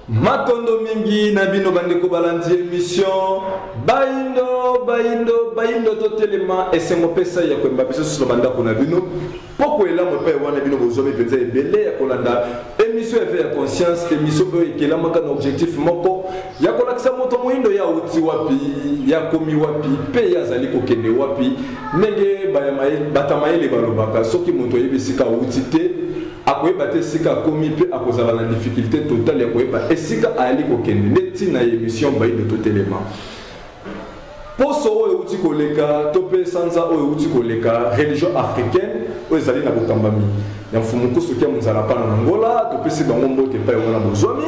Matondo mingi na bino bandeko balandi émission baindo totelema esengo pesa ya kwemba biso sur banda kuna bino poko ela mo pe wana bino bozomi penza ebele ya kolanda émission eve ya conscience émission oyo ekela maka na objectif moko ya kolakisa moto moindo ya uti wapi ya komi wapi pe ya zali kokende wapi ndenge batamaele balobaka soki moto yebisika uti te akoyeba te sika komi pe akozala na difficulté totale ya koyeba esika ali kokende neti na émission baindo totelema poso oyo uti koleka to pe sanza oyo uti koleka religion africaine oyo ezali na bokambami ya mfumu kusuki ya muzala pana na Angola to pe si bango mbote pa wana bozwami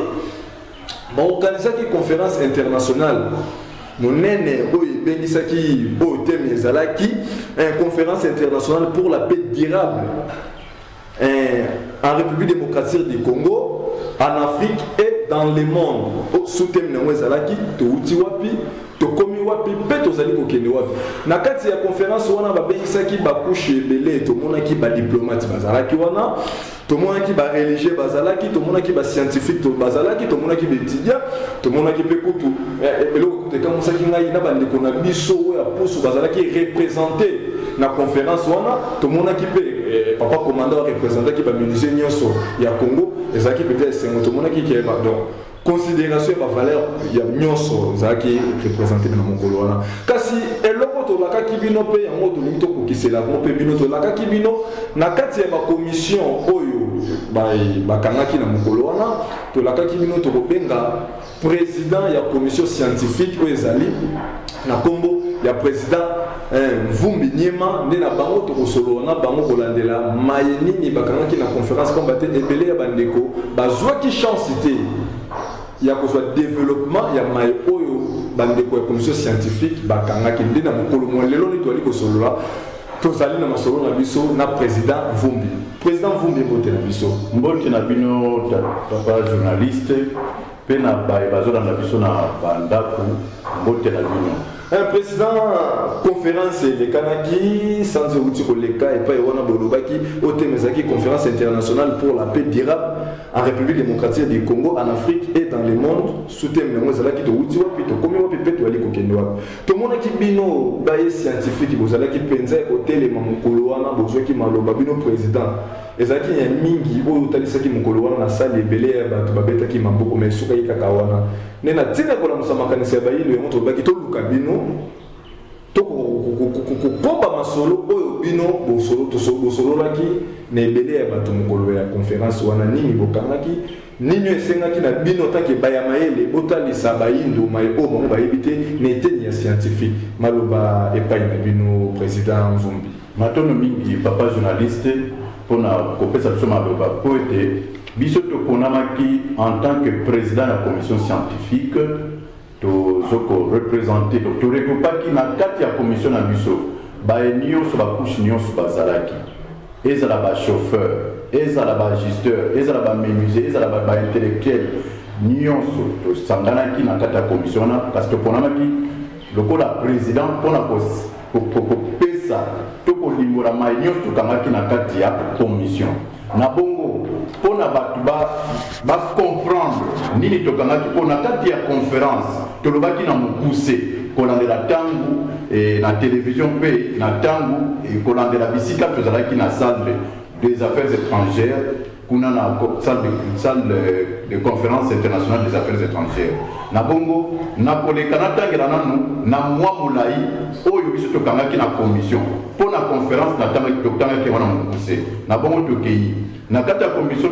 baorganisaki conférence internationale monene oyo ebengisaki oyo teme ezalaki conférence internationale pour la paix durable en République démocratique du Congo, en Afrique et dans le monde. Sous thème na wezalaki to uti wapi to komi wapi pe to zali kokende wapi. Na kati ya conférence wana babengisaki bakushe ebele to monaki ba diplomate bazalaki wana to monaki ba religieux bazalaki to monaki ba scientifique to bazalaki to monaki ba étudiant to monaki pe kutu eloko kutu kama saki ngai na bandeko na biso ya poso bazalaki représenter na conférence wana to monaki pe papa commandant représentant qui va ministre nyonso ya Congo ezaki peut-être c'est moto monaki qui est donc considération ya valeur ya nyonso ezaki représenter na mongolo wana kasi eloko to laka kibino pe ya moto limito ko kisela mo pe bino to laka kibino na kati ya ba commission oyo bakangaki na mongolo wana to laka kibino to kobenga président ya commission scientifique oyo ezali na kombo ya président Mvumbi Nyema nde na bango to kosolo na bango kolandela mayenini bakangaki na conférence combatté ebele ya bandeko bazwaki chance te ya kozwa développement ya maye oyo bandeko ya commission scientifique bakangaki nde na mokolo molelo ni toali kosolola tozali na masolo na biso na président Mvumbi mbote na biso mbote na bino papa journaliste pe na bazola na biso na bandako mbote na bino un président conférence de Kanaki sans outil koleka et pas wana bolobaki au temezaki conférence internationale pour la paix durable en République démocratique du Congo en Afrique et dans le monde sous thème na mozalaki to outil wapi to komi wapi pe to ali kokende wapi to mona ki bino baye scientifique bozalaki penza ko telema mukolo wana bozwaki maloba bino président ezaki ya mingi oyo talisaki mukolo wana na salle ebele ya bato babetaki maboko mais suka ikaka wana nena tina kola musamakanisa bayilo ya moto baki to luka bino to ko masolo oyo bino bosolo laki na ebele ya bato mukolo ya conférence wana nini bokangaki nini esengaki na bino tanke bayamayele botalisa bayindo maye o bango bayebite neteni ya scientifique maloba epai na bino président Mvumbi matono mingi papa journaliste pona kopesa biso maloba po ete biso toponamaki en tant que président de la commission scientifique tozoko représenter donc torekopaki na kati ya commission na biso baye nyonso bakushe nyonso bazalaki ezala bachauffeur ezala baajusteur ezala bamenuisier ezala baintellectuel nyonso tosanganaki na kati ya commission wana kasi toponamaki lokola président mpona kopesa tokolimbola mai nyonso tokangaki na kati ya commission na bongo mpona bato bacomprendre nini tokangaki mpo na kati ya conférence tolobaki na mokuse kolandela ntango na télévision mpe na ntango kolandela bisika tozalaki na salle des affaires étrangères kuna na salle de conférence internationale des affaires étrangères na bongo na koleka natangela nanu na mwa molai oyo biso tokangaki na commission mpo na conférence totangaki wana mokuse na bongo tokei na kati ya commission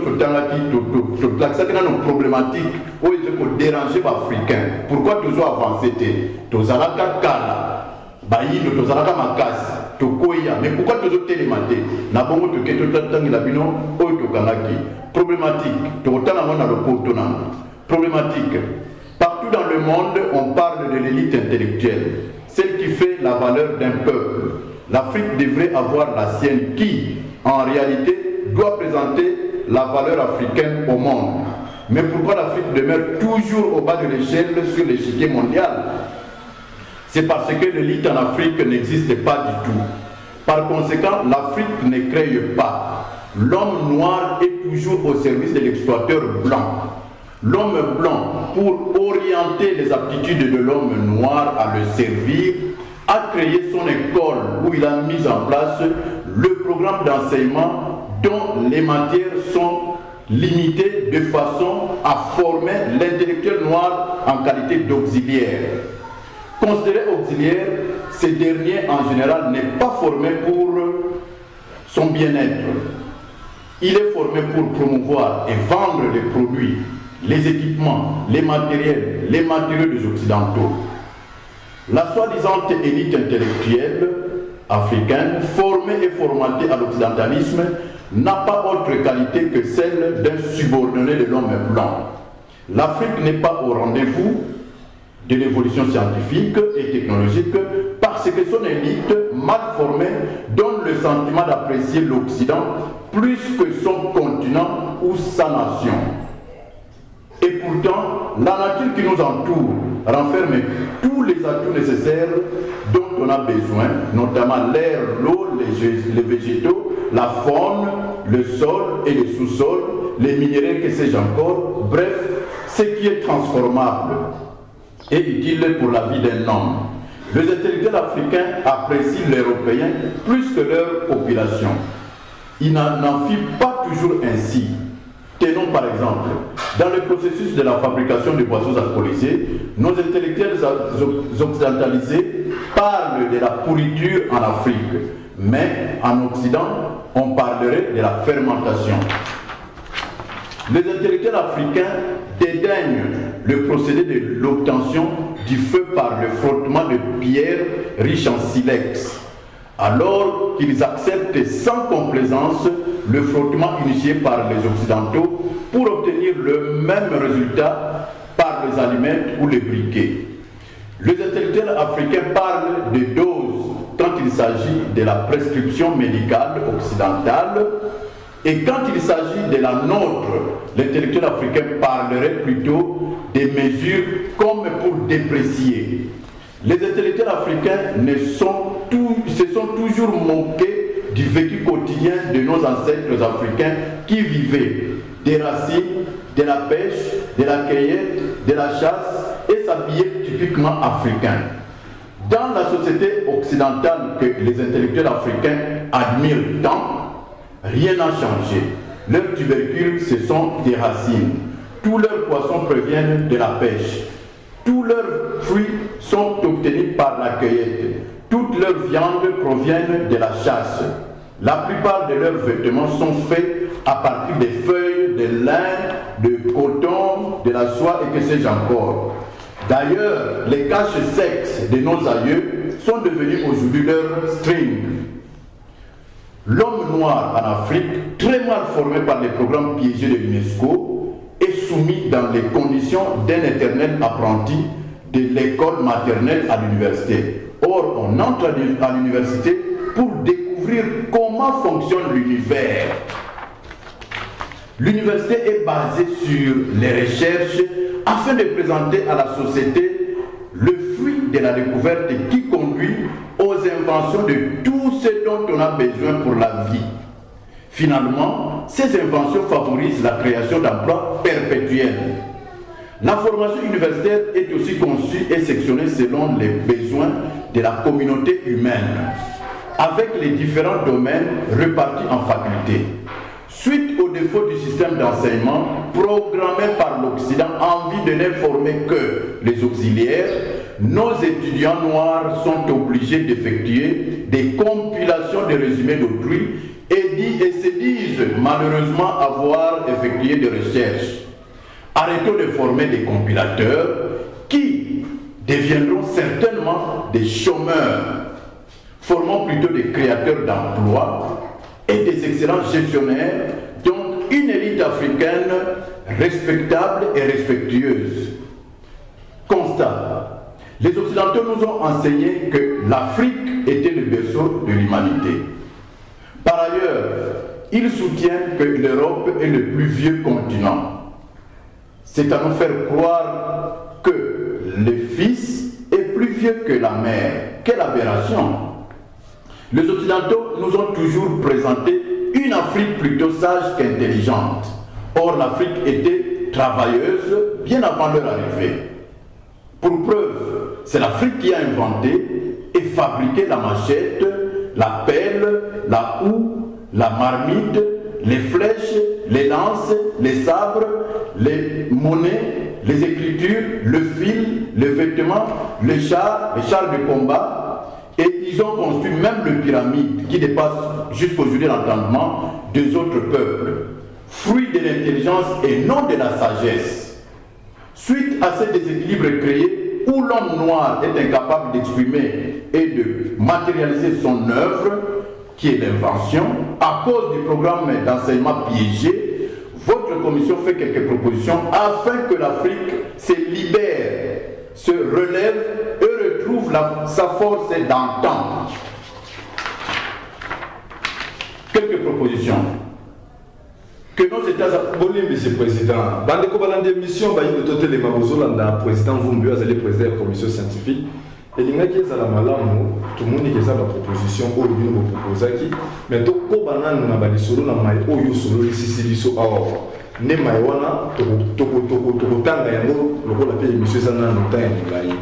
tolakisaki nano problématique oyo eze kodéranger baafricain pourquoi tozo avance te tozalaka kala bayindo tozalaka makasi tokoya mais pourquoi tozotelema te na bongo toke totangela bino oyo tokangaki problématique tokotanga ngo na lopoto nango problématique partout dans le monde on parle de l'élite intellectuelle celle qui fait la valeur d'un peuple. L'Afrique devrait avoir la sienne qui en réalité doit présenter la valeur africaine au monde. Mais pourquoi l'Afrique demeure toujours au bas de l'échelle sur l'échiquier mondial? C'est parce que l'élite en Afrique n'existe pas du tout. Par conséquent, l'Afrique ne crée pas. L'homme noir est toujours au service de l'exploiteur blanc. L'homme blanc, pour orienter les aptitudes de l'homme noir à le servir, a créé son école où il a mis en place le programme d'enseignement dont les matières sont limitées de façon à former l'intellectuel noir en qualité d'auxiliaire. Considéré auxiliaire, ce dernier en général n'est pas formé pour son bien-être. Il est formé pour promouvoir et vendre les produits, les équipements, les matériaux des Occidentaux. La soi-disant élite intellectuelle africaine, formée et formatée à l'occidentalisme, n'a pas autre qualité que celle d'un subordonné de l'homme blanc. L'Afrique n'est pas au rendez-vous de l'évolution scientifique et technologique parce que son élite, mal formée, donne le sentiment d'apprécier l'Occident plus que son continent ou sa nation. Et pourtant, la nature qui nous entoure renferme tous les atouts nécessaires dont on a besoin, notamment l'air, l'eau, les végétaux, la faune, le sol et le sous-sol, les minéraux, que sais-je encore, bref, ce qui est transformable et utile pour la vie d'un homme. Les intellectuels africains apprécient l'Européen plus que leur population. Ils n'en font pas toujours ainsi. Tenons par exemple, dans le processus de la fabrication de boissons alcoolisées, nos intellectuels occidentalisés parlent de la pourriture en Afrique, mais en Occident, on parlerait de la fermentation. Les intellectuels africains dédaignent le procédé de l'obtention du feu par le frottement de pierres riches en silex, alors qu'ils acceptent sans complaisance le frottement initié par les Occidentaux pour obtenir le même résultat par les allumettes ou les briquets. Les intellectuels africains parlent de doses quand il s'agit de la prescription médicale occidentale, et quand il s'agit de la nôtre, l'intellectuel africain parlerait plutôt des mesures comme pour déprécier. Les intellectuels africains se sont toujours moqués du vécu quotidien de nos ancêtres africains qui vivaient des racines, de la pêche, de la cueillette, de la chasse et s'habillaient typiquement africains. Dans la société occidentale que les intellectuels africains admirent tant, rien n'a changé. Leurs tubercules, ce sont des racines. Tous leurs poissons proviennent de la pêche. Tous leurs fruits sont obtenus par la cueillette. Toutes leurs viandes proviennent de la chasse. La plupart de leurs vêtements sont faits à partir des feuilles de lin, de coton, de la soie et que sais-je encore. D'ailleurs, les caches-sexes de nos aïeux sont devenus aujourd'hui leur string. L'homme noir en Afrique, très mal formé par les programmes piégés de l'UNESCO, est soumis dans les conditions d'un éternel apprenti de l'école maternelle à l'université. Or, on entre à l'université pour découvrir comment fonctionne l'univers. L'université est basée sur les recherches afin de présenter à la société le fruit de la découverte qui conduit aux inventions de tout ce dont on a besoin pour la vie. Finalement, ces inventions favorisent la création d'emplois perpétuels. La formation universitaire est aussi conçue et sectionnée selon les besoins de la communauté humaine, avec les différents domaines répartis en facultés. Suite au défaut du système d'enseignement programmé par l'Occident en vue de n'informer que les auxiliaires, nos étudiants noirs sont obligés d'effectuer des compilations de résumés d'autrui et se disent malheureusement avoir effectué des recherches. Arrêtons de former des compilateurs qui deviendront certainement des chômeurs. Formons plutôt des créateurs d'emplois et des excellents gestionnaires, donc une élite africaine respectable et respectueuse. Constat. Les Occidentaux nous ont enseigné que l'Afrique était le berceau de l'humanité. Par ailleurs, ils soutiennent que l'Europe est le plus vieux continent. C'est à nous faire croire que le fils est plus vieux que la mère. Quelle aberration! Les Occidentaux nous ont toujours présenté une Afrique plutôt sage qu'intelligente. Or, l'Afrique était travailleuses bien avant leur arrivée. Pour preuve, c'est l'Afrique qui a inventé et fabriqué la machette, la pelle, la houe, la marmite, les flèches, les lances, les sabres, les monnaies, les écritures, le fil, les vêtements, les chars de combat. Et ils ont construit même le pyramide qui dépasse jusqu'aujourd'hui l'entendement des autres peuples, fruit de l'intelligence et non de la sagesse. Suite à ces déséquilibres créés où l'homme noir est incapable d'exprimer et de matérialiser son œuvre, qui est l'invention, à cause du programme d'enseignement piégé, votre commission fait quelques propositions afin que l'Afrique se libère, se relève et retrouve sa force d'antan. Quelques propositions. Que nos États... Bonjour, Monsieur le Président. Bande de mission, le président Vumbi, le président de la commission scientifique. Et il y a des tout le monde qui a des propositions, mais tout le monde a des propositions, ne maiwana tokotanga yango lokola pe émission eza na nota ya molai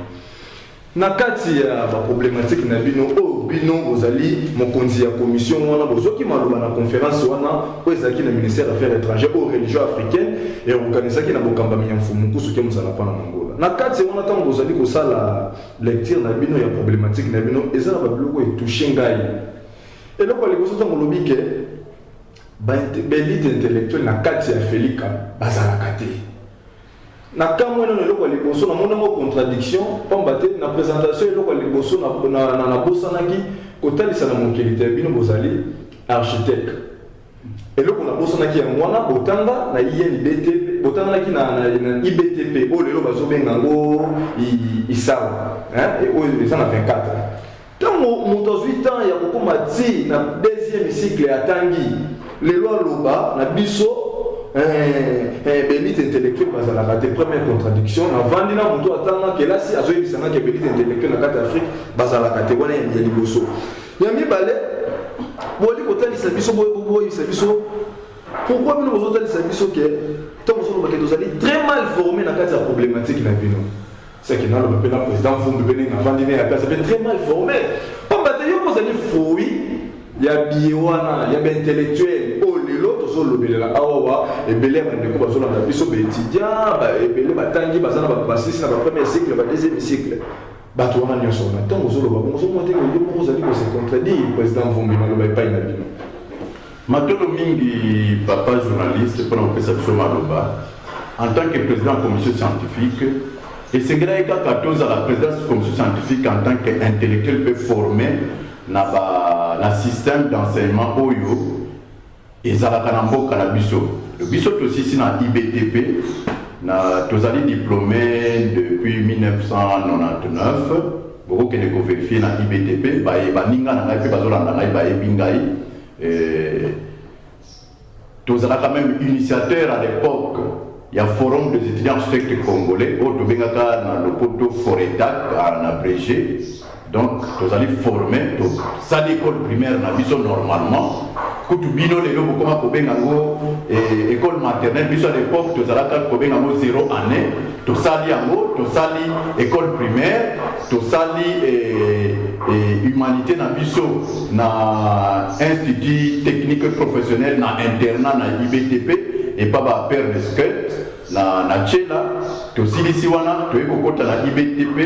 na kati ya baproblématique na bino oyo bino bozali mokonzi ya commission wana bozoki maloba na conférence wana oyo ezalaki na ministère d'affaires étrangères oyo religion africaine eorganisaki na bokambami ya mfumu kusuki mosala mpo na mongola na kati wana ntango bozali kosala lecture na bino ya problématique na bino eza na babiloko etouche ngai eloko ya liboso ntango olobi ke élite intellectuelle na kati ya Felika bazalaka te na kamwe na eloko ya liboso na mona mo contradiction pamba te na présentation eloko ya liboso na bosanaki kotalisa na mokili te bino bozali architecte eloko na bosanaki ya mwana botanga na INBTP botanganaki na IBTP oyo lelo bazobenga ngo isawa oyo eza na 24 ntango moto azwi temps ya kokoma ti na deuxième cycle ya tangi lelo aloba na biso élite intellectuelle bazalaka te première contradiction na vandi na moto atanga kelasi azoyebisanga ke élite intellectuelle na kati ya Afrique bazalaka te wana ya liboso ya mibale boli kotalisa biso boyebisa biso pourquoi bino bozotalisa biso ke ntango ozoloba ke tozali très mal formé na kati ya problématique na bino c'est que naloba mpe na président Vumbi mpe na vandi ne ya place mpe très mal formé pamba te yo kozali fruit ya biye wana ya baintellectuel oyo lelo tozolobelela awawa ebele ya bandeko bazolanda biso baétudiant ebele batangi baza na basisi na bapremier cycle badeuxième cycle bato wana nyonso wana ntango ozoloba bongo ozomona te yo moko ozali kose contredire président Vumbi maloba epai na bino matolo mingi papa journaliste mpona kopesa biso maloba en tant que président de commission scientifique esengelaki kaka tozala président de commission scientifique en tant qu'intellectuel peut former na système d'enseignement oyo ezalaka na mboka na biso biso tosisi na IBTP na tozali diplômé depuis 1999 bokokende kovérifie na IBTP baninga na ngai mpe bazolanda ngai bayebi ngai tozalaka même initiateur à l'époque ya forum des étudiants architectes congolais oyo tobengaka na lopoto foretac en abrégé. Donc, nous allons former, ça l'école primaire, na biso normalement. Quand bino les lots comment kobengango école maternelle, biso à l'époque, nous allons kobengango 0 année. Tout ça liango, tout ça école primaire, tout ça humanité na biso na institut technique professionnel na internat na IBTP et pas ba père de skate na tchela. Tout si wana, tout ekokota na IBTP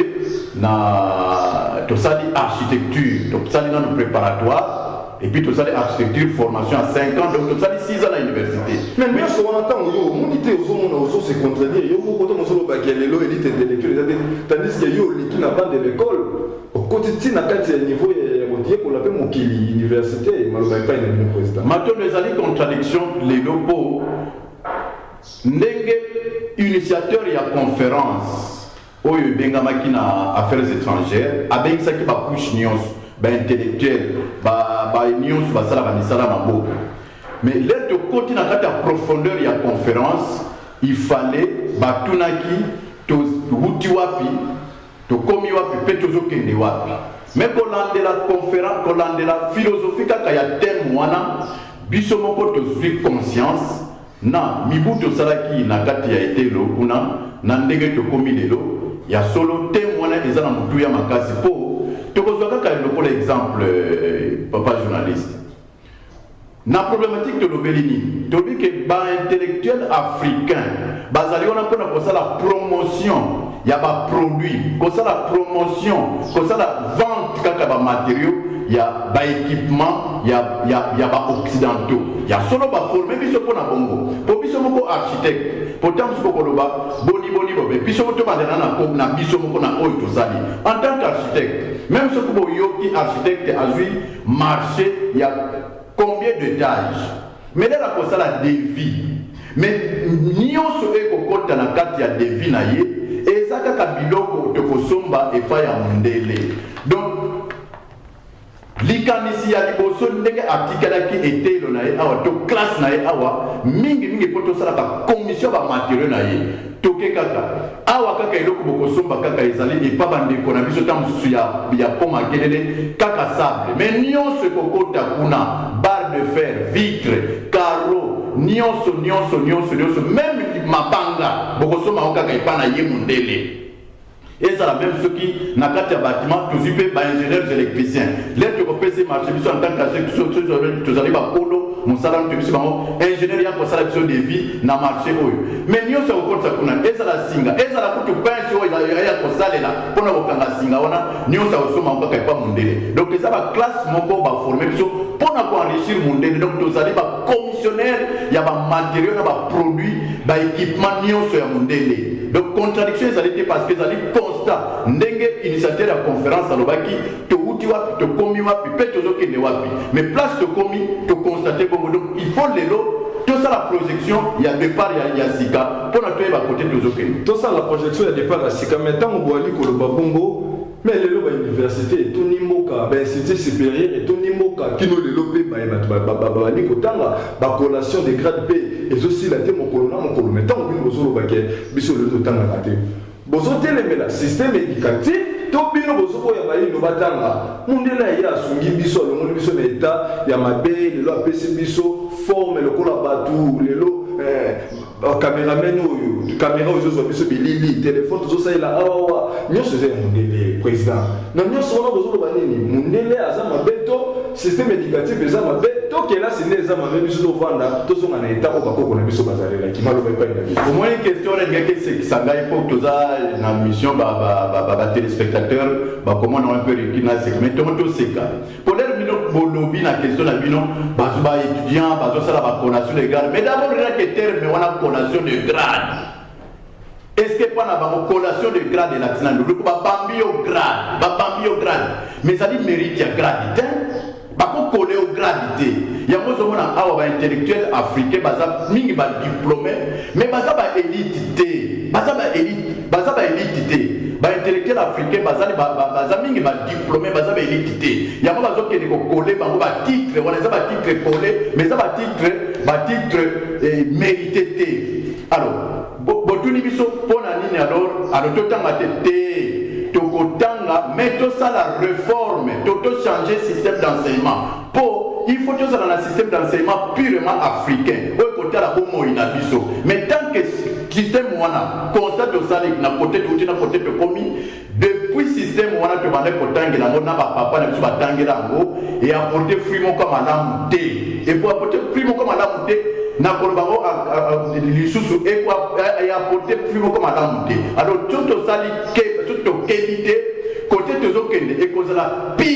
na tout ça dit architecture, tout ça dit dans le préparatoire, et puis tout ça dit architecture, formation à 5 ans, donc tout ça dit 6 ans à l'université. Mais ce qu'on entend, on dit que on se contredire, il y a beaucoup de gens qui ont élite intellectuelle, tandis qu'il y a eu la bande de l'école, au quotidien, à quel niveau il y a qu'on appelle mon université, malheureusement pas une président. Maintenant, les contradictions, les locaux, ndenge initiateur et à conférence. Oyo bengamaki na affaires étrangères abengisaki bakushe nyonso baintellectuel nyonso basala bamisala maboko mais lelo tokoti na kati ya profondeur ya conférence il fallait batunaki tohuti wapi tokomi wapi mpe tozokende wapi mais kolandela conférence kolandela philosophie kaka ya thème wana biso moko tozwi conscience na mibuto salaki na kati ya etelo kuna na ndenge tokomi lelo ya solo témoin eza na mutu ya makasi po tokozwa kaka lokola exemple papa journaliste na problématique tolobeli nini tobi ke ba intellectuel africain bazali wana mpona kosala promotion ya ba produit kosala promotion kosala vente kaka ba matériaux ya ba équipement ya ba occidentaux ya solo ba former biso mpona bongo po biso moko architecte pourtant biso koloba boni bobe biso to bandana na biso moko na oyo tozali en tant qu'architecte même ce que yoki architecte azui marché ya combien d'étages mais là la kosala devis mais nyonso ekokota na kati ya devis na ye eza kaka biloko tokosomba epai ya mondele donc likanisi ya liboso ndenge atikalaki etelo na ye awa to classe na ye awa mingi po tosalaka commission bamatériaux na ye toke kaka awa kaka eloko bokosomba kaka ezali epa bandeko na biso ta mosusu ya poma kelele kaka sable mais nyonso ekokota kuna barre de fer vitre carreau nyonso même mabanga bokosomba kaka epa na ye mondele. Et ça la même ce qui n'a qu'à faire bâtiment, tous les ingénieurs électriciens. L'aide au PC marché, en tant qu'architecte, tous arrivent à Polo, mon salaire, tu sais, ingénieur, il y a pour ça la de vie, n'a marché. Mais nous, ça au ça qu'on a, et ça la singa, et ça la coûte pain sur il y a pour ça là, pour nous la singa, on a, nous, ça au sommet, on va pas monter. Donc, ça va classe, mon corps va former, pour nous enrichir mon délai. Donc, tous arrivent à commissionnaire, il y a des matériaux, il y a des produits, des équipements, nous, sur mon délai. Donc, contradiction, ça a été parce que ça a été constat. Ndenge initiateur de la conférence à l'Obaki, to uti wapi, to komi wapi, pe to zoke ne wapi. Mais place to komi, to constater bon. Donc, il faut les lots. Tout ça, la projection, il y a départ, il y a Sika. Pour notre à côté de zoke. Tout ça, la projection, il y a départ à Sika. Maintenant, on voit que le Babongo, mais les lots à l'université, et tout Nimoka, institut supérieur, et tout Nimoka, qui nous les lopé, la collation des grades P, et aussi la thème au colonna, mon colonna. Maintenant, on vient au baquet, biso le temps à rater. Bozo télémé la système éducatif, tout bien bozo ya bayi no batanga. Mundela ya sungi biso le monde biso na état ya mabe le lo apesi biso forme le kola batu le lo caméraman oyo caméra oyo zo biso bilili téléphone tout ça là awa nyoso ze mundele président. Na nyoso wana bozo ba nini mundele aza mabeto système éducatif eza mabeto ke là c'est eza mabe biso zo vanda to so na état ko bakoko na biso bazalela ki malo ba pa ina. Au moins une question est que ça gagne pour tout ça na mission ba téléspectateurs ba comment on peut récupérer ça mais tout le c'est cas pour leur bino bolobi na question na bino ba étudiant ba ça la collation de grade mais d'abord il y a que terme on a collation de grade. Est-ce que pas na collation de grade de l'accident le ba bambi au grade mais ça dit mérite ya grade ba ko coller au grade il y a moi on a awa intellectuel africain baza mingi ba diplômé mais baza ba élite baza ba élite ba intellectuel africain baza mingi ba diplômé baza ba élite ya ba bazo kende ko coller bango ba titre on les a ba titre coller mais ça ba titre mérité alors botuni biso pona nini alors totanga te tokotanga mais to ça la réforme to changer système d'enseignement pour il faut que ça dans un système d'enseignement purement africain au côté la bomo inabiso mais tant que système wana constate ça na côté de na côté de commis depuis système wana to bande kotangi na mona papa na biso batangi lango et apporter fruit mon comme madame et pour apporter fruit mon comme madame na kolobango lisusu et quoi et apporter fruit mon comme madame alors tout ça tout qualité côté de zokende et cause la pire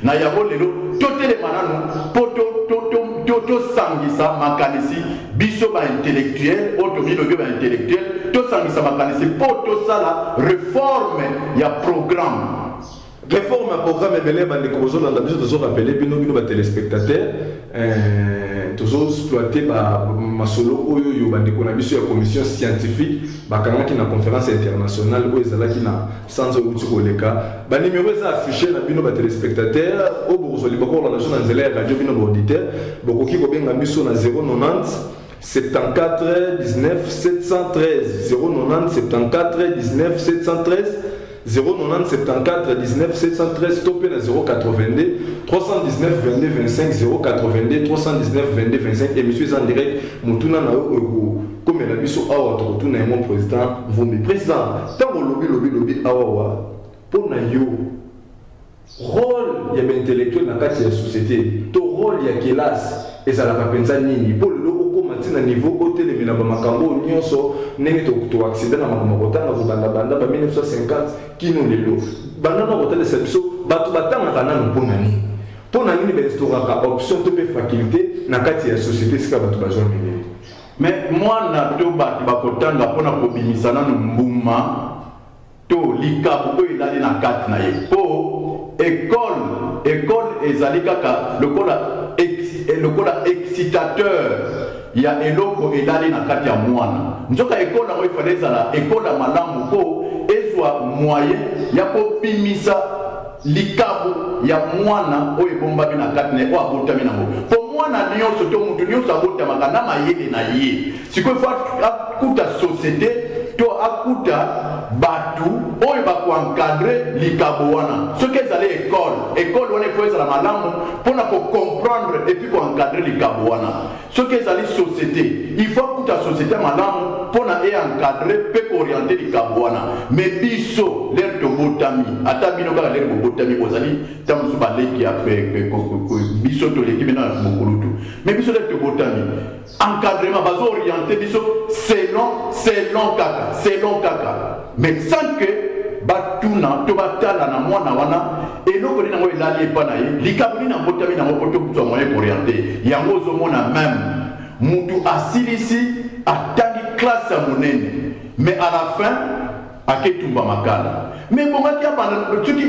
na yabo lelo totele manano poto to sangisa makanisi biso ba intellectuel automino ba intellectuel to sangisa makanisi poto sala réforme ya programme réforme un programme ebele bande kozo na biso tozo rappeler bino ba téléspectateurs toujours exploiter ba masolo oyo yo bande ko na biso ya commission scientifique bakanga ki na conférence internationale oyo ezalaki na sans outil koleka ba numéro eza affiché na bino ba téléspectateurs o bozo libako la nation nzela ya radio bino ba auditeur bokoki ko benga biso na 090 74 19 713 090 74 19 713 090 74 19 713 topé na 082 319 22 25 082 319 22 25 émission en direct mutuna na comme la biso awa to tuna mon président Vumbi président tango lobby awa pour na yo rôle ya intellectuel na kati ya société to rôle ya classe ezalaka penza nini pour le okoma tina niveau otelemela ba makambo nyonso nenge to accident na makambo kotanga ko banda ba 1950 kino lelo banda na hôtel biso bato batanga kana mpona nini ba historika option to pe faculté na kati ya société sika bato ba joindre. Mais moi na to bato bakotanga pona ko bimisana mbuma to likabu ko ilali na kati na ye po école ezali kaka lokola excitateur ya eloko elali na kati ya mwana nzoka école yango ifale ezala école ya malamu po ezwa moyen ya kopimisa likabu ya mwana oyo ebombami na kati na ye oyo abotami nango po mwana nyonso to mutu nyonso abotamaka na mayele na ye sikoyo fo akuta société to akuta batu oyo bakoencadre likabo wana soki ezali école wana efo ezala malamu mpona kocomprendre epuis koencadre likabo wana soki ezali société il faut akuta société malamu mpona eencadre mpe kooriente likabo wana mais biso lere tobotami ata bino kaka lere bobotami ozali ta mosu baleki ya biso toleki bino na mokulutu mais biso lere tobotami encadrement bazooriente biso selon kaka mais sans que batuna to batala na mwana wana eloko nini yango elali epa na ye likambo nini yango botami nango po tokutwa moyen kooriente yango ozomona même mutu asilisi atangi classe ya monene mais à la fin aketumba makala mais bongaki abanda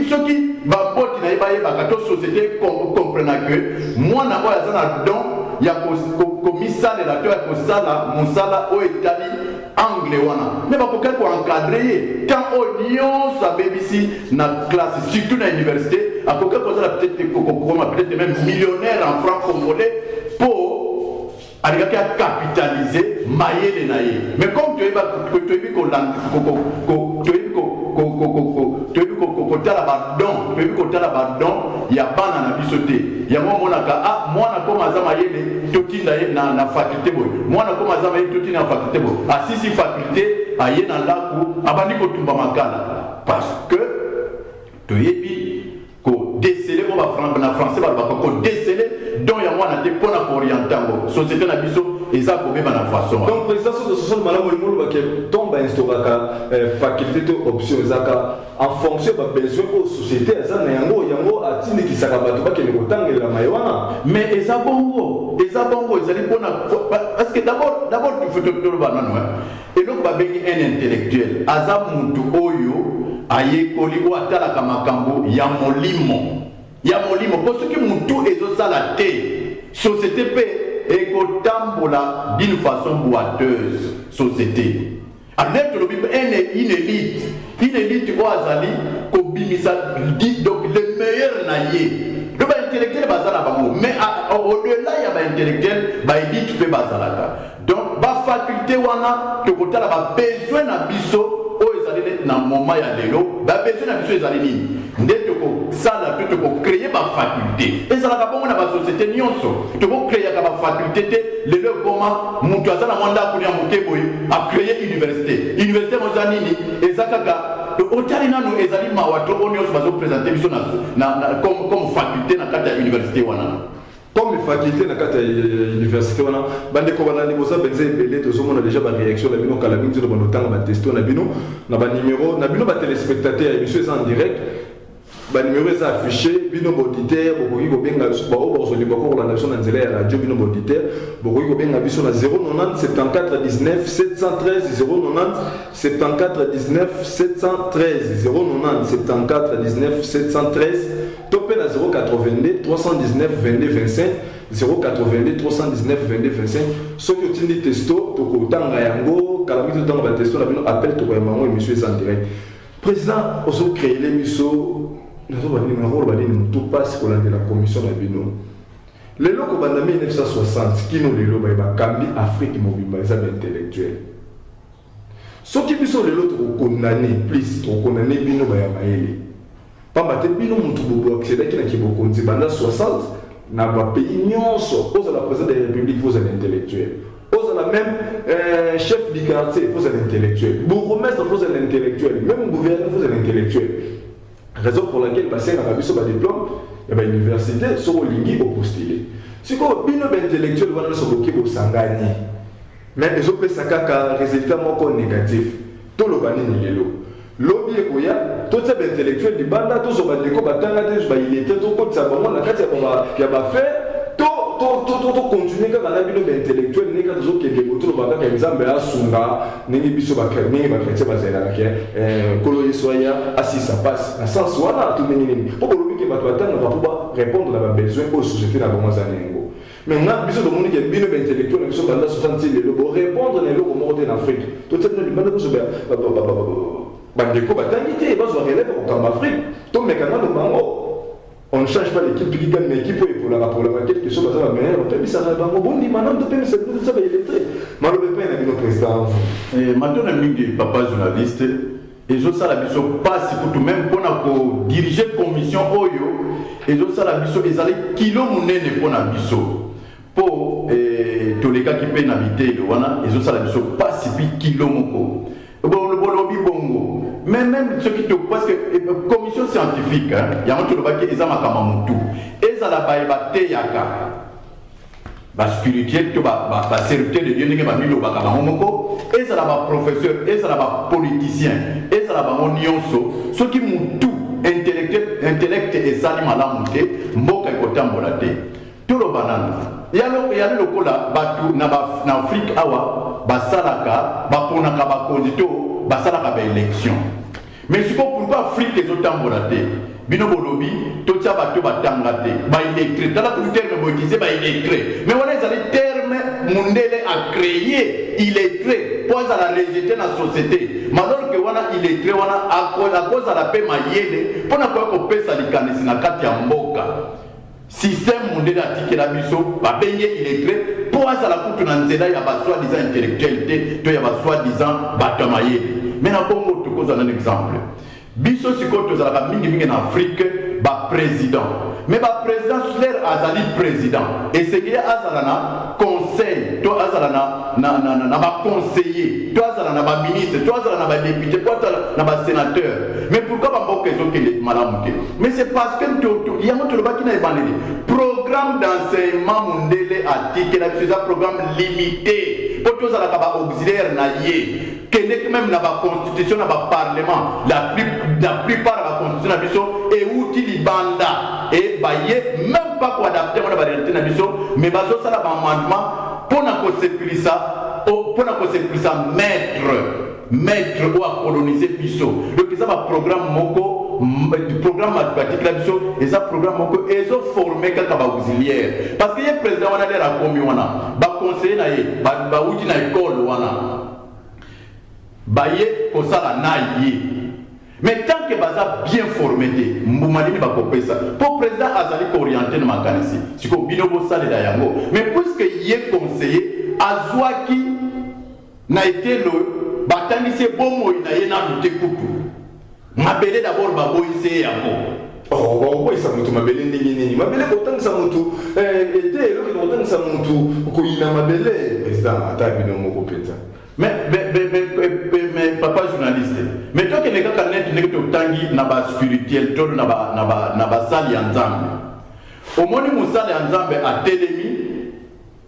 soki baboti na ye bayebaka to société comprena que mwana oyo aza na don ya komisalela to ya kosala mosala oyo etali anglais wana mais bakokaki koencadre ye tant oyo nyonso abebisi na classe surtout na université akokaki kozala peut-être même millionnaire en franc congolais po alingaki acapitaliser mayele na ye mais comme toyebi kotala badon ya bana na biso te yango omonaka mwana koma aza mayele totinda ye na faculté boye mwana koma aza mayele totinda na faculté boye asisi faculté aye na ndaku abandi kotumba makala parce que toyebi kodesele o na français balobaka kodesele don ya mwana te mpona kooriente yango société na biso eza kobeba na façon donc président soki ososoli malamu olingo olobake ntomba instauraka faculté to option ezaka en fonction ya babesoin oyo société eza na yango atindikisaka bato bakende kotangelela maye wana mais eza bongo ezali mpona parce que d'abord toloba nano eloko babengi un intellectuel aza mutu oyo ayekoli oyo atalaka makambo ya molimo po soki mutu ezosala te société mpe ekotambola d'une façon boiteuse société alors tolobi une élite oyo azali kobimisa donc le meilleur na ye do baintellectuel bazala bango mais au-delà ya baintellectuel baélite mpe bazalaka donc bafaculté wana tokotala babesoin na biso oyo ezali neti na moma ya lelo babesoin na biso ezali nini nde tokosala to tokocreye bafaculté ezalaka bongo na basociété nyonso tokocreyaka bafaculté te lelo ekoma mutu aza na mwa ndako ya moke boye acreye université moza nini eza kaka otali nano ezali mawato oyo nyonso bazopresente biso comme faculté na kati ya université wana comme faculté na kati ya université wana bandeko bana libosa benza ebele tozomona déjà baréaction na bino kala mingi tozobana otanga batesto na bino na banimero na bino batelespectateur ya émission eza en direct banimero eza affiché bino baauditeur bokoki kobenga bao bakozolinga kokolanda biso na nzela ya radio bino baauditeur bokoki kobenga biso na 090 74 19 713 090 74 19 713 090 74 19 713 topé na 082 319 22 25 082 319 22 25 soki otindi testo tokotanga yango kala mingi totanga batesto na bino appel tokoyamba yango émission eza en direct président ozocréer l'émission nazobadini motu mpasi kolandela commission na bino lelo kobanda 1960 kino lelo baye bakambi afrique mobimba eza baintellectuel soki biso lelo tokokondane plus tokokondane bino baya mayele pamba te bino mutu bobo accédaki na kibokonzi banda 60 na bapays nyonso ozala président de la république vous êtes intellectuel ozala même chef du quartier vous êtes intellectuel bourgmestre vous êtes intellectuel même gouverneur vous êtes intellectuel raison pour laquelle basengaka biso badiplôme ya bauniversité soko olingi opostule sikoyo bino baintellectuel wana sokoki bosangani mais ezopesa kaka résultat moko négatif toloba nini lelo lobi ekoya totia baintellectuel libanda tozoba ndeko batanga te bailete tokotisa bango na kati ya bafaire tocontinue kaka na bino baintellectuel ndenge kaka tozokende toloba kaka nzambe asunga ndenge biso ndenge bakretien bazalelaka ke nkolo yesu aya asisa pasi na sens wana tondenge nini mpo bolobi ke bato batangaka mpo barépondre na babesoin oyo société na bango aza na yango maintenant biso tomoni ke bino baintellectuel na biso banda 60 lelo borépondre na eloko moko te na afrique totia bino libanda biso bandeko batangi te bazwa relève kokamba afrique tomekanga no bango on ne change pas l'équipe qui gagne l'équipe pour la quelque chose baza ba meilleur pe bisana bango bondi manam to pe se tout ça ba illettré malobe pe na bino président maintenant mingi papa journaliste ezosala biso pasi kutu même mpona kodiriger commission oyo ezosala biso ezali kilo monene mpona biso mpo tolekaki mpe na bitelo wana ezosala biso pasi mpi kilo moko bolobi bongo mais même ce qui te parce que commission scientifique yango tolobaki eza makambo mutu ezala bayeba te yaka baspirituel to baserviteur de Dieu ndenge bamilobaka bango moko ezala baprofesseur ezala bapoliticien ezala bango nyonso soki mutu intellect esali malamu te mboka ekotambola te toloba nanu yali lokola bato na afrique awa basalaka baponaka bakonzi to basalaka baélection mais siko pourquoi afrique ezotambola te bino bolobi totia bato batanga te baillettré tala ku terme boyutilize baillettré mais wana ezali terme mundele a créé illettré po azala rejeté na société malor ke wana illettré wana akozala mpe mayele mpona koya kopesa likanisi na kati ya mboka système mundele atikela biso babenge illettré po azala kutu na nzela ya basoi-disant intellectualité to ya basoi-disant bato ya mayele mais na bongo tokozala un exemple biso sikoyo tozalaka mingi na afrique baprésident mais baprésident sulaire azali président esengeli azala na conseil to azala na baconseiller to azala na baministre to azala na badéputé to azala na basénateur mais pourquoi bamboka ezokende malamu te mais c'est parce que yango tolobaki na ebandeli programme d'enseignement mondele atikela biso eza programme limité po tozalaka baauxiliaire na ye kende même na baconstitution na baparlement la plupart ya baconstitution na biso euti libanda e baye même pas koadapte wana baréalité na biso mais bazosala baamendement mpona kosepelisa maître oyo acolonise biso donc eza baprogramme moko programme mathématique na biso eza programme moko ezoforme kaka baauxiliaire parce que ye président wana lere akomi wana baconseiller na ye bauti na école wana baye kosala na ye mais tant que baza bien formé te mbumalini bakopesa po président azali koorienté na makanisi siko bino bosalela yango mais puisque ye conseiller azwaki na etelo batangisi bomoi na ye nanu te kutu mabele d'abord baboyise yango bakokoyisa mutu mabele ndenge nini mabele kotangisa mutu ete eloki kotangisa mutu koyina mabele président ata bino moko mpenza mais papa journaliste mais toi qui n'est qu'à net n'est que tangi na ba spirituel to na ba sali ya nzambe omoni musali ya nzambe a telemi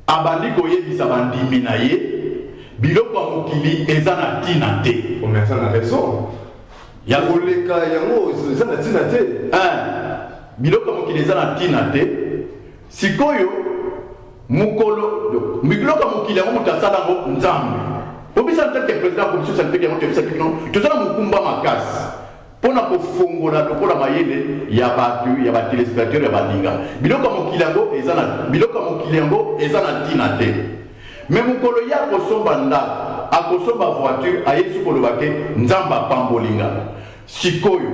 abandi koyebisa bandimi na ye biloko ya mokili eza na tina te on a na raison ya koleka yango eza na tina te biloko ya mokili eza na tina te sikoyo mukolo biloko ya mokili yango moto asala yango nzambe obisa nteke président commission scientifique yango tebisa kino tozala mokumba makasi mpona kofongola lokola mayele ya bato ya batelespectateur ya balinga biloko ya mokili yango eza na ntina te mais mokolo ye akosomba ndako akosomba voiture ayesi kolobake nzambe apambolinga sikoyo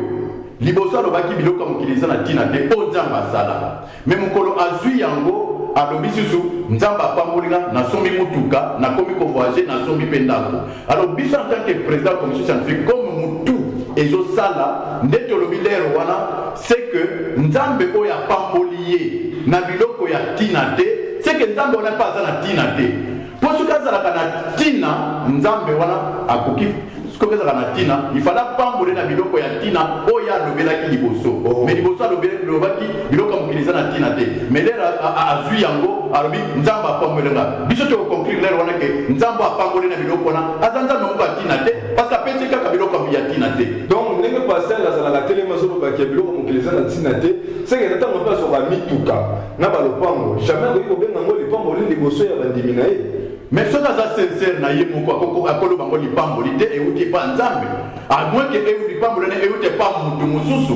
liboso alobaki biloko ya mokili eza na ntina te o nzambe asala mais mokolo azwi yango alobi susu nzamba pambolinga na sombi mutuka na komi ko voyager na sombi pendako. Alors biso en tant que président de la commission scientifique comme mutu ezo sala ndeto lobi lero wana c'est que nzambe oya pamboliye na biloko ya tina te c'est que nzambe wana pas na tina te. Pour ce cas là kana tina nzambe wana akoki il fallait pamboler na biloko ya tina oya lobela ki liboso mais liboso lobela ki biloko mukiliza na tina te mais lera azui yango alobi nzamba pambolenga biso to conclure lera wana ke nzamba pambole na biloko na azanza no ba tina te parce que pese ka biloko ya tina te donc ndenge passer la la télé mazo ba ki biloko mukiliza na tina te c'est que nata mo pas so ba mituka na ba lopango jamais ko benga ngo lipambo liboso ya bandimi na ye. Mais ce cas sincère na yemo ko akolo bango lipambo lite euti pa nzambe à moins que euti lipambo ne euti pa mutu mususu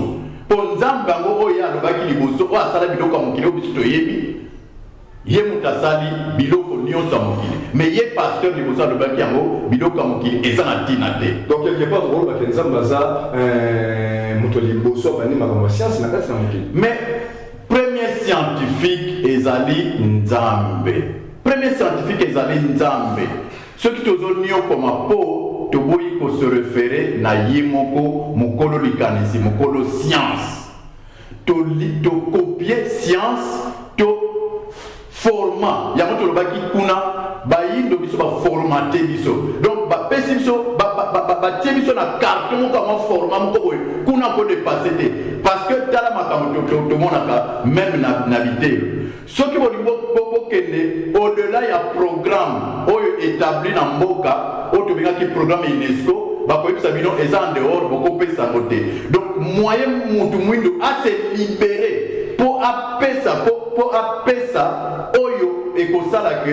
po nzambe bango oya lobaki liboso o asala biloko mokili obiso to yebi ye mutasali biloko nyonso mokili mais ye pasteur liboso lobaki yango biloko mokili eza na tina te. Donc quelque part rôle ba nzambe za muto liboso bani makambo science na kati na mokili. Mais premier scientifique ezali nzambe. Premier scientifique ezali nzambe. Ce qui tozonio comme po toboyi ko se référer na yemoko mokolo likanisi mokolo science. To copier science to format. Ya moto lobaki kuna bayindo biso ba formater biso. Donc ba pesi biso ba biso na carton comme format moko boy kuna ko dépasser te parce que tala makambo to monaka même na vidéo. Ce qui est au-delà, il y a un programme établi dans Mboka, qui programme UNESCO, et en dehors, beaucoup de ça. Donc, moyen à se libérer pour appeler ça, Oyo et comme ça que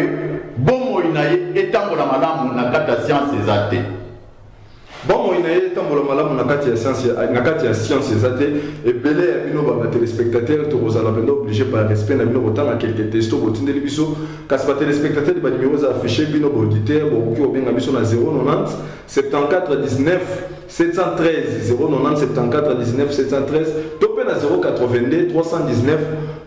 bon moïnaye étant la madame na kata science exacte. Bon moïnaye étant la madame na kata science exacte et belé à bino ba téléspectateurs to rozala bendo obligé par respect na bino autant à quelques tests pour tindeli biso kas ba téléspectateurs ba numéros affichés bino ba auditeur bo ki obenga biso na 090 74 19 713 090 74 19 713 topé na 082 319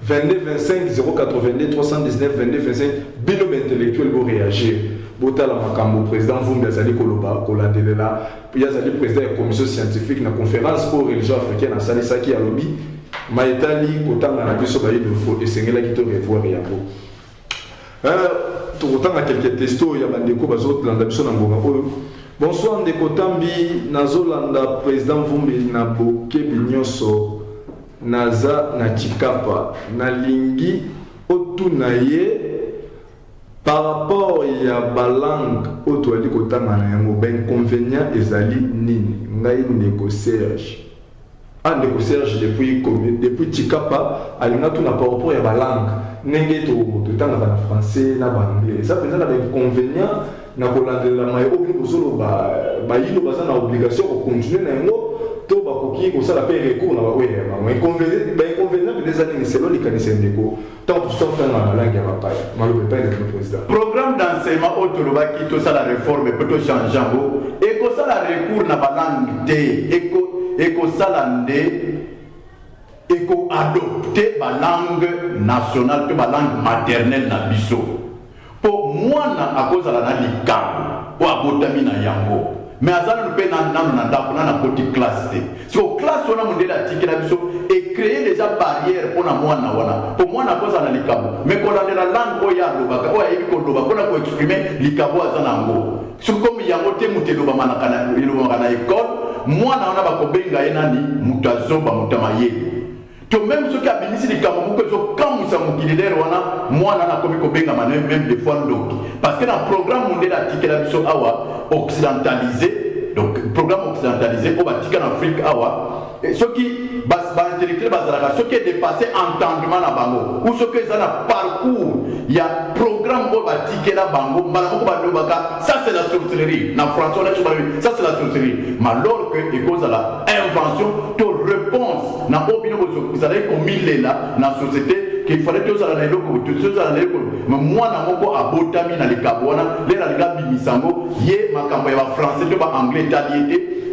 22 25 082 319 22 25 bino intellectuel pour réagir. Botala makambo président Vumbi azali koloba kolandelela yazali président de la commission scientifique na conférence pour religion africaine na salisaki alobi maetali kotanga na biso ba yifo esengela ki to revoir yango. To kotanga quelques testos ya bandeko bazo landa biso na ngonga oyo. Bonsoir ndeko Tambi nazolanda président Vumbi na bokebi nyonso naza na Chikapa na lingi otuna ye par rapport à la langue, autrement que inconvénient ezali nini ngai ndeko Serge. Ah ndeko Serge depuis Chikapa, alinga tout na par rapport à la langue. Nenge to tanga na français na anglais. Ça peut être un inconvénient na kolandela mai obi solo ba yino baza na obligation de continuer na ngo to ba koki ko sala pe recours na ba we ma inconvénient des années c'est l'oli kanisa ndeko. Tant que ça dans la langue ya mapaya. Malo pe le président. Programme d'enseignement autoloba qui to ça la réforme peut to changer ngo et ko ça la recours na ba langue te et ko ça la ndé et qu'on adopte la langue nationale, la langue maternelle na biso. Pour moi, à cause de la ligue, pour abotami na yango. Mais azana nous paye na petite classe. Si au classe on a monté la tique na biso et créer déjà barrière pour na moi na wana. Pour moi na cause de la ligue. Mais quand on a la langue oya lobaka, oya ebi ko loba, on a ko exprimer likabo azana ngo. Sur comme yango te muté loba manakana na école, moi na on a ba ko benga enani mutazoba mutamaye. Même ceux qui ont béni les Cameroun, quand nous sommes guidés, moi, on a commis même des fois parce que dans le programme mondial occidentalisé, donc programme occidentalisé, on va dire en Afrique, ceux qui intellectuels, ceux qui est dépassé entendement à Bango, ou ceux qui ont un parcours, il y a un programme où on va dire là Bango, ça c'est la sorcellerie. Dans France, ça c'est la sorcellerie. Mais alors que, à cause de la invention, de réponse, dans vous avez commis là, dans la société, qu'il fallait que ça allait mais moi, je suis abotami dans les cabouana, les gars bimisango, yé, ma campagne français, tu vas anglais, italien,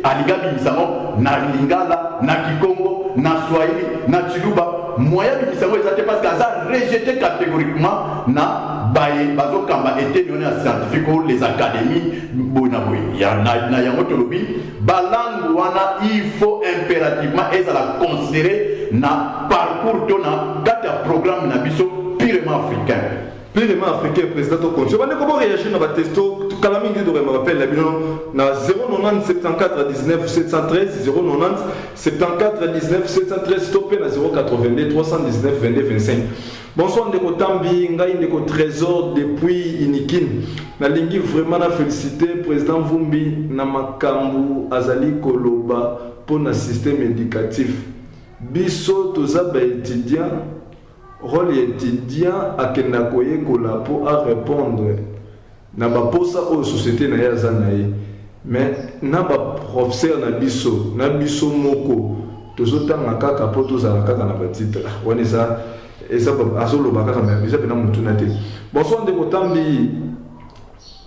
aliga bimisango, na lingala, na Kikongo, na Swahili, na Chiluba, moyen de discernement exactement parce qu'ils ont rejeté catégoriquement na baye bazo kamba été donné à scientifique ou les académies bonaboy. Il y en a yamotolobi, balangue wana il faut impérativement et ça la considérer na parcours tona quatre programme na biso purement africain. Pleinement africain, président Tokonjo. Je vais comment réagir dans votre testo. Kalamingi de me rappelle la bilan na 090 74 19 713 090 74 19 713 stoppé na 082 319 22 25. Bonsoir Ndeko Tambi, ngai Ndeko Trésor depuis Inikin. Na lingi vraiment na féliciter président Vumbi na makambu azali koloba pour na système éducatif. Biso toza ba étudiant rôle étudiant à Kenakoye Kola pour répondre na ba posa aux sociétés na ya zanaye mais na ba professeur na biso moko tozotanga kaka po tozala kaka na ba titre woni za eza azolo bakaka mais déjà pena mutu na te bonsoir Ndeko Tambi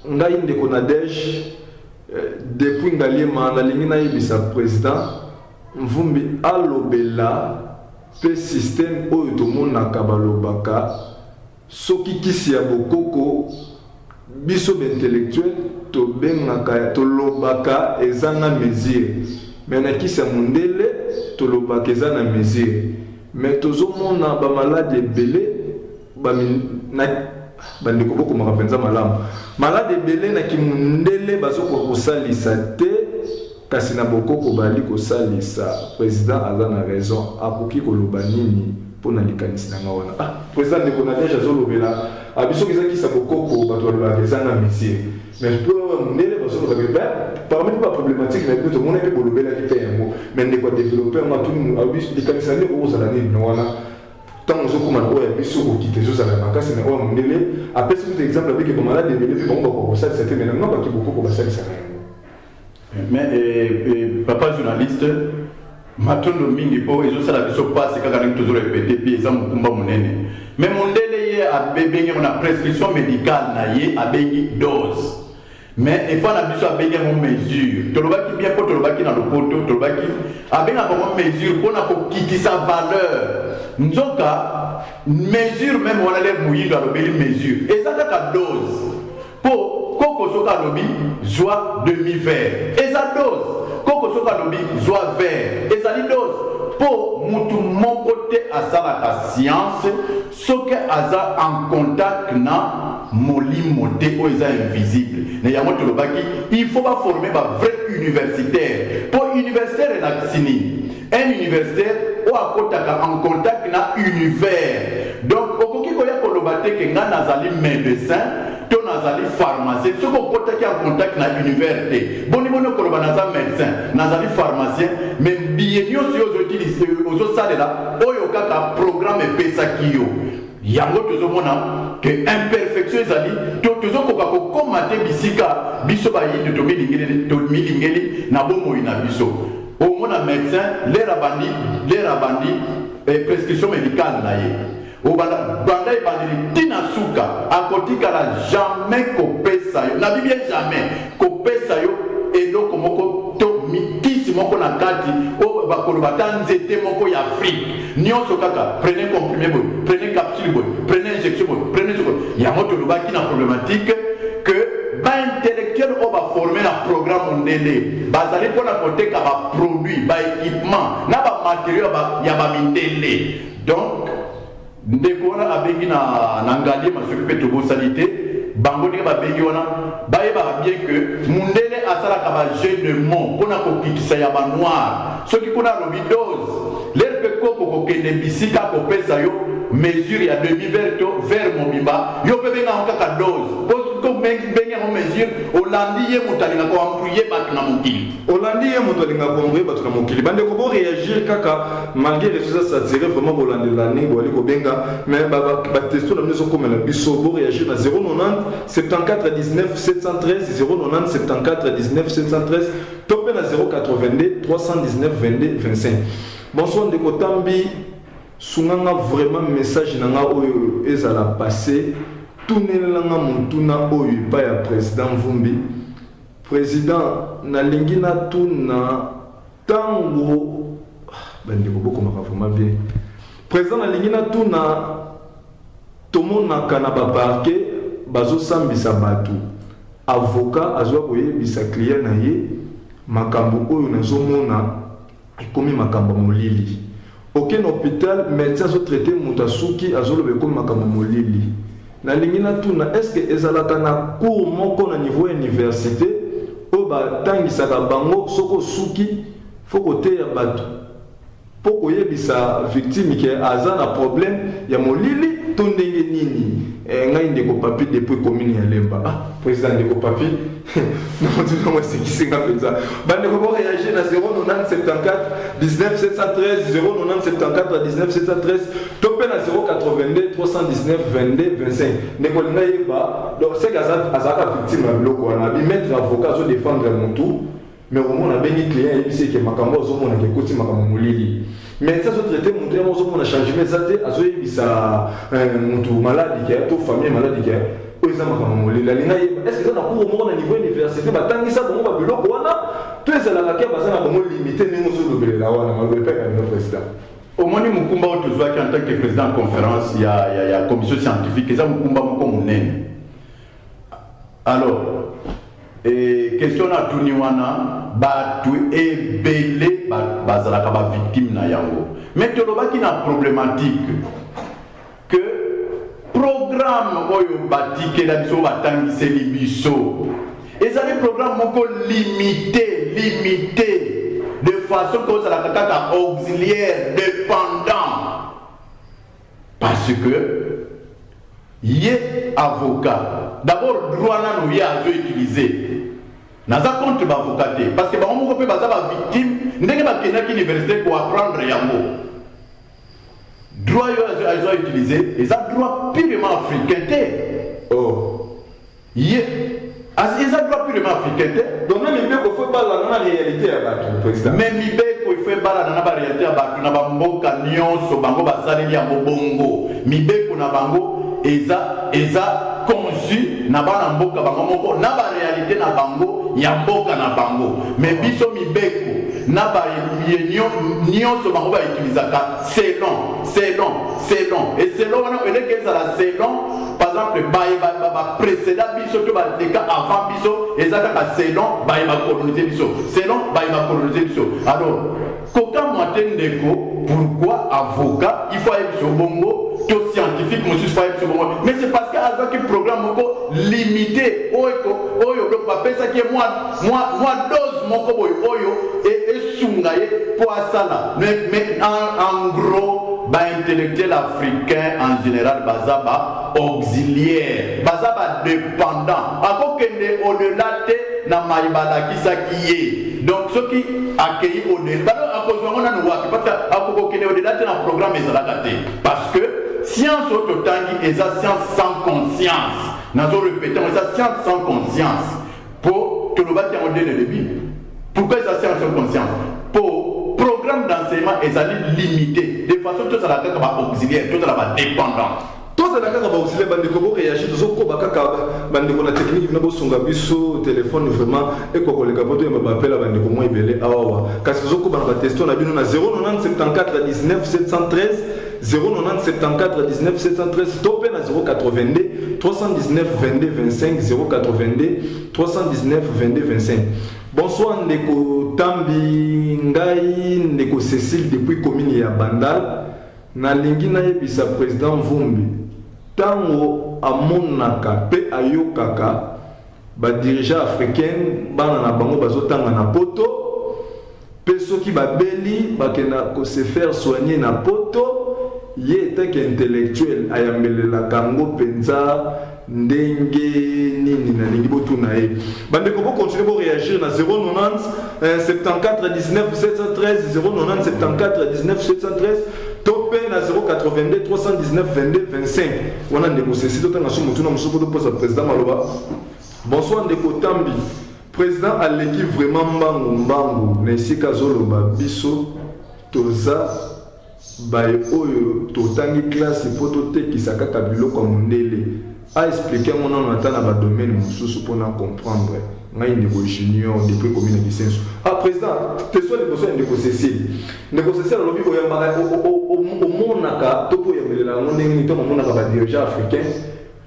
ngai Ndeko Nadège depuis ngaliema na lingi na yebisa président Mvumbi alobela pe système oyo tomonaka balobaka soki kisi ya bokoko biso intellectuel tobengaka tolobaka eza na mesure mais na kisi ya mundele tolobaka eza na mesure mais tozomona bamalade ebele bandeko bokomaka mpenza malamu malade ebele na kimundele bazokoka kosalisa te kasi na bokoko bali kosalisa président aza na raison akoki koloba nini mpona likanisi na nga wana président Ndeko Nadège azolobela abiso ezakisa bokoko bato balobaka eza na mesure mais mpo mundele bazolobaka parmi ba problématique na biso tomona mpe bolobelaki mpe yango mais ndeko adéveloppe yango atuni likanisi na nde okozala nini na wana ntango ozokoma na oyo ya biso kokite ezozala makasi na oyo mundele apesi kuta exemple abiki bamalade ebele mpe bango bakokosalisa te mais nango baki bokoko basalisaka yango. Mais papa journaliste, matondo mingi po ezo sala biso passe kaka ngi toujours répéter puis ça mukumba munene. Mais mondele ye abebengi on a prescription médicale na ye abengi dose. Mais il faut na biso abengi mon mesure. Tolobaki bien ko tolobaki na lopoto tolobaki abenga ko mesure pona ko kitisa valeur. Nzoka mesure même on a les muyindo alobeli mesure. Ezaka ka dose. Po Koko soka lobi joie demi-verre. Eza dose. Koko soka lobi joie verre. Eza li dose. Po mutu mon côté à ça la science, soke aza en contact na molimote o eza invisible. Ne yamoto lobaki, il faut pas former ba vrai universitaire. Po universitaire na sini. Un universitaire ou à en contact na univers. Donc okoki koya kolobate ke nga nazali médecin. To nazali pharmacien, ce qu'on contacte en contact na univers te. Boni koloba naza médecin, nazali pharmacien, mais bien yo si aux utiliser aux salles là, oyo kaka programme pesa kiyo. Yango tozomona que imperfection ezali, tozo koka ko komate bisika, biso ba yindi to milingeli na bomo ina biso. Au mona médecin, les rabandi prescription médicale na ye. Bandai bandili tina suka akotika la jamais kopesa yo na biblia jamais kopesa yo eloko moko to mikisi moko na kati o bakoloba tanzete moko ya Afrique nyonso kaka prenez comprimé boy prenez capsule boy prenez injection boy prenez boy ya moto lobaki na problématique que ba intellectuel o ba former na programme ndele bazali pona koteka ba produit ba équipement na ba matériel ya ba mindele donc ndeko wana abengi na ngali masuki to bosalité bango ndenge babengi wana bayeba bien que mundele asalaka ba jeu de mots pona kokitisa ya ba noir soki kuna lobi dose l'erpe koko kokende bisika kopesa yo mesure ya demi-verre to verre mobimba yo pe benga kaka dose ko benga mo mesure olandi ye mutalinga ko ampuye bat na mokili olandi ye mutalinga ko ampuye bat na mokili bande ko bo réagir kaka malgré les choses ça tirer vraiment bolandi l'année bo ali ko benga mais ba testo na meso comme la biso bo réagir na 090 74 19 713 090 74 19 713 topé na 082 319 22 25. Bonsoir Ndeko Tambi sunganga vraiment message nanga oyo ezala passé tunelanga mutuna oyo pa ya président Mvumbi président na lingi na tuna tango bandeko bokomaka vraiment bien. Président alingi na tuna tomonaka na baparke bazosambisa bato avocat azwa koyebisa client na ye makambo oyo nazomona ekomi makambo molili. Aucun hôpital médecin azo traité moto asuki azoloba ekomi makambo molili. Nalingi na tuna est-ce que ezalaka na cours moko na niveau université oyo batangisaka bango soko suki faut koteya bato po koyebisa victime ke aza na problème ya molili to ndenge nini. Ngai ndeko papi depuis commune ya Lemba. Président ndeko papi non moi c'est qui c'est comme ça. Bandeko ko réagir na 0974 19 713 0974 19 713 topé na 082 319 22 25. Ndeko ngai ba donc c'est azaka victime na loko na bi mettre avocat zo défendre mon tout. Mais au moins on a bien client et puis c'est que makambo zo mona ke koti makambo molili. Mais ça se traiter mon terme zo mona changement ça te azo yebisa mutu malade ki to famille malade ki o za makambo molili. La linga est-ce que ça na cours mo na niveau université batangisa bongo ba biloko wana to ezala la ke bazana bongo limité ningo zo lobelela wana ngalo pe ka no président. Au moins mukumba o tozwaki en tant que président de conférence il y a commission scientifique eza mukumba moko munene. Alors et question na tuniwana batu ebele bazalaka ba victime na yango mais tolobaki na problématique que programme oyo batikela biso batangiseli biso ezali programme moko limité de façon que ozalaka kaka auxiliaire dépendant parce que yé avocat d'abord droit nanu ye azo utiliser naza contre l'avocat parce que bango moko pe baza ba victime ndenge bakendaki université pour apprendre yango droit yo azo utiliser eza droit purement africain te ye eza droit purement africain te donc même mibeko faut bala na réalité ya bato président même mibeko faut bala na ba réalité ya bato na ba mboka nyonso bango bazaleli ya bongo mibeko na bango eza conçu na bana mboka bango moko na ba réalité na bango ya mboka na bango mais biso mibeko na ba nyonso bango ba utilisaka selon et selon wana eleke ezala selon par exemple ba précédent biso to ba deka avant biso ezaka selon ba coloniser biso selon ba coloniser biso alors koka moite ndeko pourquoi avocat il faut être sur bongo to scientifique monsieur faut être sur bongo mais c'est parce que avec un programme moko limité oyo donc ba pesa qui moi dose moko boy oyo et sungaye pour asala mais en gros ba intellectuel africain en général bazaba auxiliaire bazaba dépendant akokende au-delà te na maibala kisaki donc ceux qui accueillent au-delà à cause on a nous wapi parce que akokende au-delà te na programme ezalaka te parce que science autotangi eza science sans conscience nazo répéter eza science sans conscience pour que le bâti en dès le début pourquoi eza science sans conscience pour programme d'enseignement ezali limité de façon que ça la kaka ba auxiliaire tout ça la dépendant tout ça la kaka ba auxiliaire bandeko bo réagir tout ko ba kaka bandeko na technique na bo songa biso téléphone vraiment et ko koleka poto ba appel bandeko mo ibele awa kasi zo ko ba na testo na bino na 0974 19 713 0974 19 713 topé na 082 319 22 25 082 319 22 25. Bonsoir ndeko Tambi ngai ndeko Cécile depuis commune ya Bandal na lingi na yebisa président Vumbi tango amonaka pe ayokaka ba dirigeant africain bana na bango bazotanga na poto pe soki babeli bakena ko se faire soigner na poto ye etake intellectuel ayambelela kango penza ndenge nini na lingi botuna ye bandeko bo continuer bo réagir na 090 74 19 713 090 74 19 713 topé na 082 319 22 25 wana ndeko sesi totanga so mutuna musuko to posa président maloba bonsoir ndeko Tambi président aleki vraiment mbangu na esika zoloba biso toza baye oyo totangi classe po totekisa kaka biloko ya mondele a expliqué mon nom dans le domaine pour comprendre. Ngai ndeko junior depuis commune de Senso. Ah président, te soit de besoin de Cécile. Ndeko Cécile lobi ko yamba au monaka topo yemelela ngondenge to monaka ba dirigeant africain.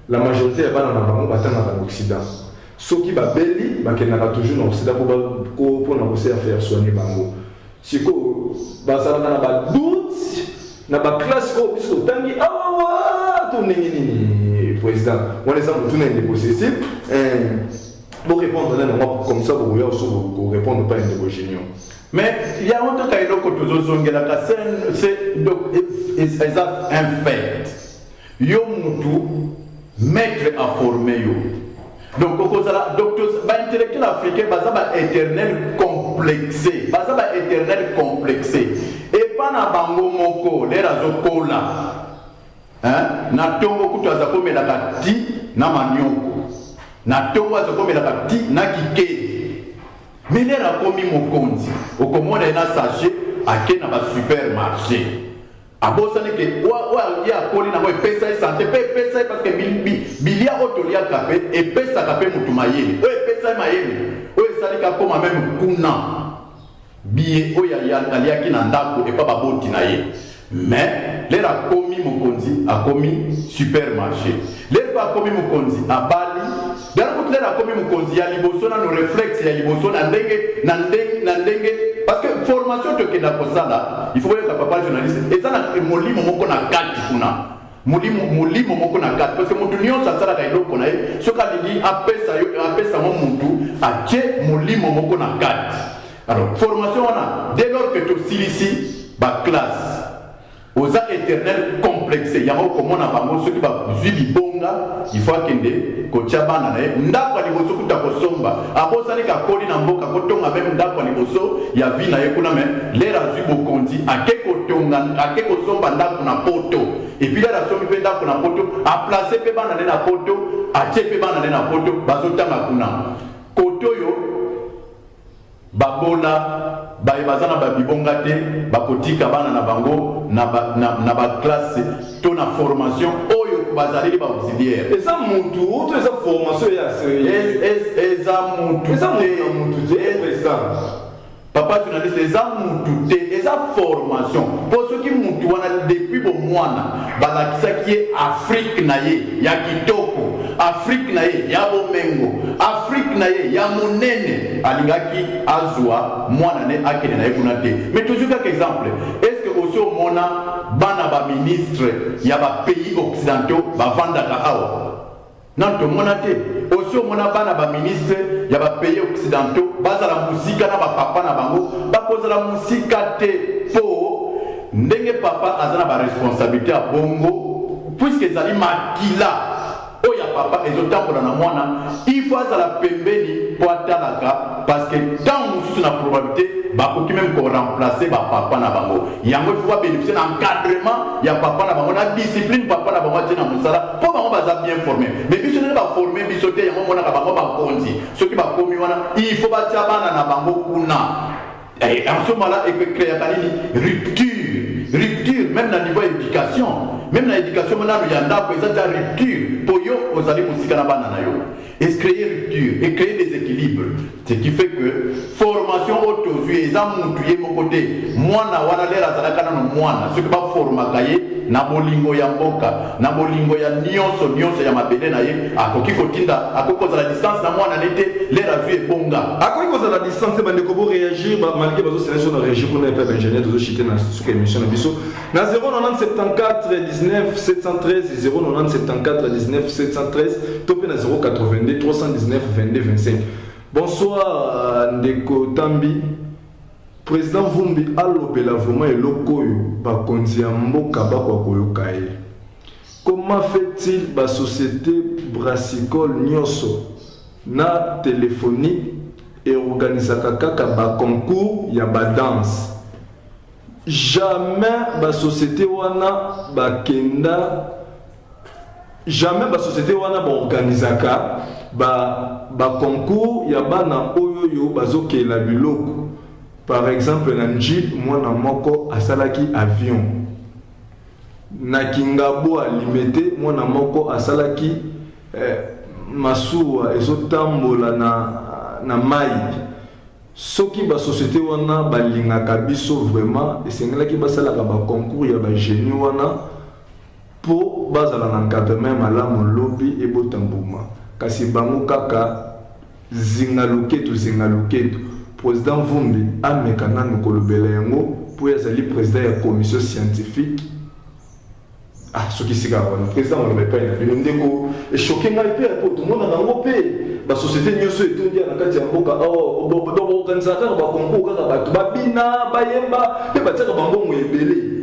La majorité ya bana na bango batanga na Occident. Soki ba beli bakena toujours na Occident pour na koser faire soigner bango. Siko bazala na ba doute na ba classe ko biso tangi awa to nini président. On les a tout na ndeko Cécile. Pour répondre comme ça, vous répondre pas à une génion. Mais il y a un truc qui est là, c'est un fait. Yo mutu maître à former yo. Donc docteur intellectuel africain bazaba éternel complexé, bazaba éternel complexé. Et pas na bango moko les razo kola. Hein? Na tongo kutu azako melaka ti na manioko. Na tongo azokomela ti na kike mais les rakomi mokonzi okomona na sachet ake na ba supermarché abosane ke wa ya koli na mo pesa santé pesa parce que bilia otolia kapé et pesa kapé mutu mayele o pesa mayele o salika koma même kuna billet o ya aliaki na ndako et pas baboti na ye mais les rakomi mokonzi akomi supermarché les rakomi mokonzi abali donc les rakomi mokonzi ya liboso na no réflexe ya liboso na ndenge parce que formation to ke na kosala il faut que papa journaliste et ça na molimo moko na kati kuna molimo moko na kati parce que mutu nyonso asala ka eloko na ye soka lingi apesa mo mutu atie molimo moko na kati alors formation wana dès lors que to silisi ba classe aux éternels complexés yango komona bango ceux qui va zuli bonga il faut kende ko chabana na ndako liboso kuta kosomba abosani ka koli na mboka kotonga même ndako liboso ya vi na ye kuna mais les razu bokondi akeko tonga akeko somba ndako na poto et puis là la somme pe ndako na poto a placer pe bana na poto a chepe bana na poto bazotanga kuna koto yo babola bazana babibonga te bakotika bana na bango na ba classe to na formation oyo bazali ba auxiliaire eza mutu auto eza formation ya eza mutu te président papa journaliste eza mutu te eza formation pour ceux qui mutu wana depuis bo mwana balakisaki ye Afrique na ye ya kitoko Afrique na ye ya bomengo Afrique na ye ya monene alingaki azwa mwana ne akene na ye kuna te mais toujours quelques exemples est-ce que aussi au mona bana ba ministre ya ba pays occidentaux ba vandaka awa non to mona te aussi au mona bana ba ministre ya ba pays occidentaux bazala musika na ba papa na bango ba kozala musika te po ndenge papa azana ba responsabilité a bongo puisque zali makila oya papa ezotambola na mwana il faut azala pembeni po atalaka parce que tant mosusu na probabilité bakoki même ko remplacer ba papa na bango yango il faut bénéficier d'encadrement ya papa na bango na discipline papa na bango tina musala po bango baza bien formé mais biso ne ba former biso te yango mona ka bango ba konzi soki ba komi wana il faut ba tabana na bango kuna et en ce moment là et que créer rupture même na niveau éducation même na éducation maintenant il y a ndako eza rupture pour yo ozali musika na bana na yo et créer rupture et créer des équilibres ce qui fait que formation autozui eza mutu ye mokote mwana wana lera zalaka na mwana ce qui va formaka ye na bolingo ya mboka na bolingo ya nyonso ya mabele na ye akoki kotinda akoki kozala distance na mwana nete lera zui ebonga akoki kozala distance bandeko bo réagir malgré bazo sélection na régime pour na peuple ingénieur de chiter na suka émission na biso na 090 74 19 713 090 74 19 713 topé na 082 319 22 25. Bonsoir Ndeko Tambi. Président Vumbi alobela vraiment eloko yo bakonzi ya mboka bakwa koyoka ye. Comment fait-il ba société brassicole nyonso na téléphonie et organisaka kaka ba concours ya ba danse? Jamais ba société wana bakenda jamais ba société wana ba organisaka ba concours ya bana oyo yo bazokela biloko. Par exemple na njil mwana moko asalaki avion na Kingabo alimete mwana moko asalaki masuwa ezotambola na mai soki ba société wana balingaka biso vraiment esengelaki basalaka ba concours ya ba génie wana po bazala na encadrement malamu lobi ebotambuma kasi bango kaka zingaluketu président Vumbi ameka nanu kolobela yango po yazali président ya commission scientifique soki sika wana président on ne pas ina bino ndeko e choqué ngai pe po tout monde nango pe ba société nyoso etondia na kati ya mboka do organisateur ba concours kaka bato babina bayemba pe bataka bango moyebele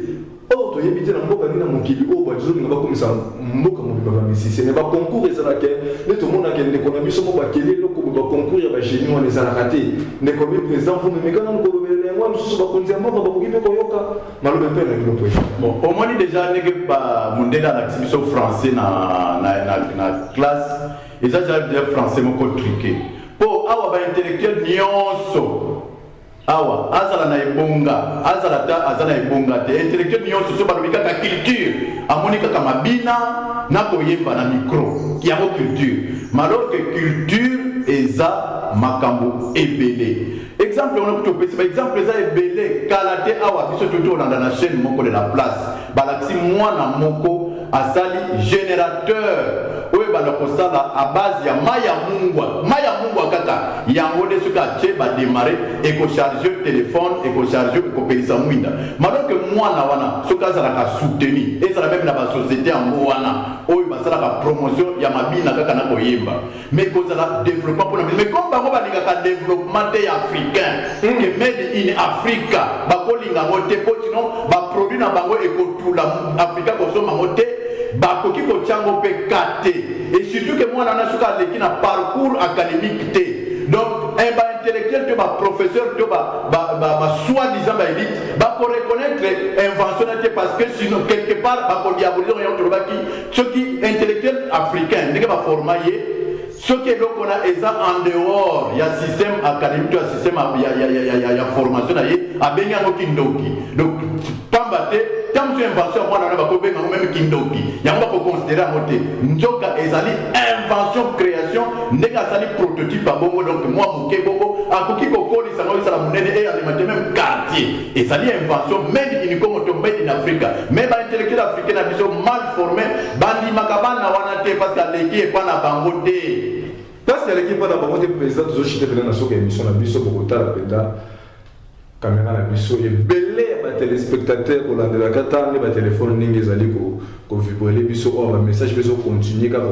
to yebite na mboka nina mokili o ba jozo ngaba komisa mboka mobimba ba musicien mais ba concours ezalaka ne to mona kende ko na biso mo ba kelele ko ba concours ya ba génie wana ezalaka te ne ko bi président fu mekana ko lobele ngwa msusu ba konzi mboka ba kokipe ko yoka malobe pe na bino pe bon au moins déjà nege ba mundela na exhibition français na classe eza déjà français moko truqué po awa ba intellectuel nyonso awa azala na ebonga azala ebonga te intellectuel nyonso so balobika ka culture amonika ka mabina na koyeba na micro yango culture malor que culture eza makambo ebele exemple on a plutôt pesi par exemple eza ebele kala te awa biso toto olanda na chaîne moko de la place balakisi mwana moko asali générateur oyo bana kosala à base ya maya mungwa kaka yango de soki atie badémarre ekocharge téléphone ekocharge ekopelisa mwinda malor que mwana wana soki azalaka soutenu ezala meme na basociété yango wana oyo basalaka promotion ya mabina kaka na koyemba mais kozala développement mpona mais comme bango balingaka développement te ya africain ke made in africa bakolinga ngo te po sinon baproduit na bango ekotula afrika kosomba ngo te bakoki kotyango mpe kate et surtout que mwana wana soki aleki na parcours académique te donc baintellectuel to baprofesseur to basoi-disant baélite bakoreconnaître invention na te parce que sinon quelque part bakodiaboliser yango tolobaki soki intellectuel africain ndenge baforma ye soki eloko na eza en dehors ya système académique to ya système ya formation na ye abengi yango kindoki donc pamba te tant que invention mwana na bakobenga ngo même kindoki yango bakoconsidérer yango te nzoka ezali invention création ndenge azali prototype abongo donc moi moke bongo akoki kokolisa ngo ezala monene e alimate même quartier ezali invention made in Congo to made in Africa mais baintellectuel africain na biso mal formé bandimaka bana wana te parce que aleki epa na bango te parce que aleki epa na bango te président tozochite pena na soki émission na biso bokotala penda caméra na biso ebele ya batelespectateur kolandelaka ntango batelefone ndenge ezali kovibrele biso oyo bamessage mpe ezocontinue kaka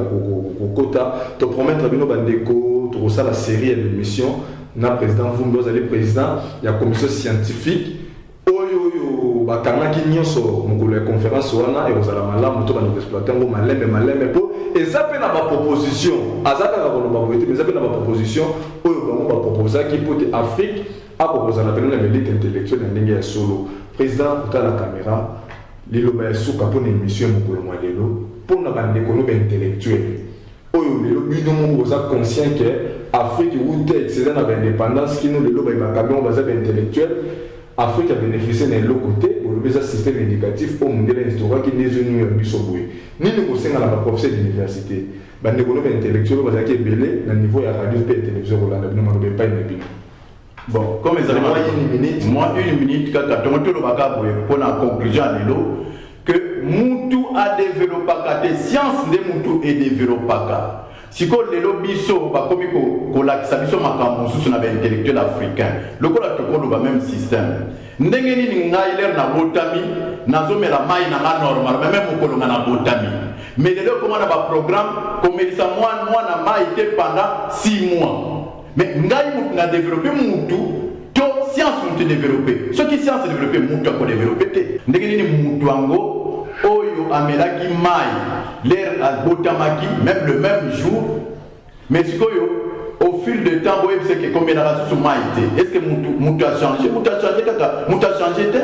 kokota topromettre bino bandeko tokosala série ya l'émission na président Vumbi ozali président ya commission scientifique oyo bakangaki nyonso mokolo ya conférence wana ekozala malamu to bando koexploite yango malembe mpo eza mpe na baproposition aza kaka koloba boye te mais eza mpe na baproposition oyo bango baproposaki mpo te afrique akokozala pene na élite intellectuelle ya ndenge ya solo président kotala na caméra liloba ya suka mpona émission ya mokolo mwa lelo mpona bandeko no baintellectuel oyo lelo bino moko oza conscient ke afrique ewuta excédent na baindépendance kino lelo bayebaka bongo baza baintellectuel afrique abénéficie na eloko te olobi eza système éducatif oyo mondele instauraki nde ezoni ya biso boye nini kosenga na baprofesseur d'université bandeko no baintellectuel oyo bazalaki ebele na niveau ya radio mpe ya télévision kolanda bino maloba epai na bino. Bon, comme ils ont une minute, quand pour la conclusion à l'élo, que Moutou a développé la science de Moutou et développé. Si vous avez biso, comme vous avez un intellectuel africain, le même système. Ndengeni ngailer na botami, nazome la mai na normal, même au na botami. Mais le comment on a un programme, comme il s'est moi na mai pendant 6 mois. Mais ngai na développé mutu to science mutu développé ce qui science développé mutu ko développé te ndenge ni mutu ango oyo amelaki mai l'air a botamaki même le même jour mais sikoyo au fil de temps boye c'est que combien la sous mai te est-ce que mutu a changé kaka mutu a changé te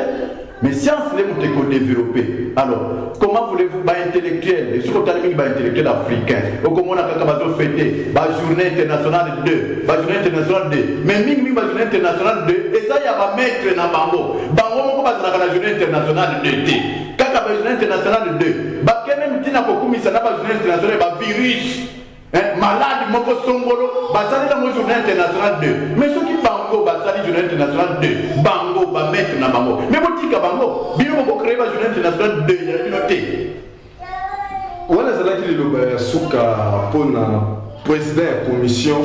mais science n'est pas développée. Alors, comment voulez-vous, intellectuel, et ce qu'on a dit, intellectuel africain, ou comment on a fêté, la journée internationale 2, la journée internationale 2, mais mimi la journée internationale 2, et ça, il y a un maître dans Bango. Bango, on va la journée internationale 2. Quand la journée internationale 2, bah, quand même, tu n'as pas commis ça, la journée internationale, bah, virus. malade moko songolo basali la journée internationale 2 mais ceux qui bango basali journée internationale 2 bango ba mettre na bango mais botika bango bino moko créer ba journée internationale 2 ya bino te wana zalaki liloba ya suka pona président ya commission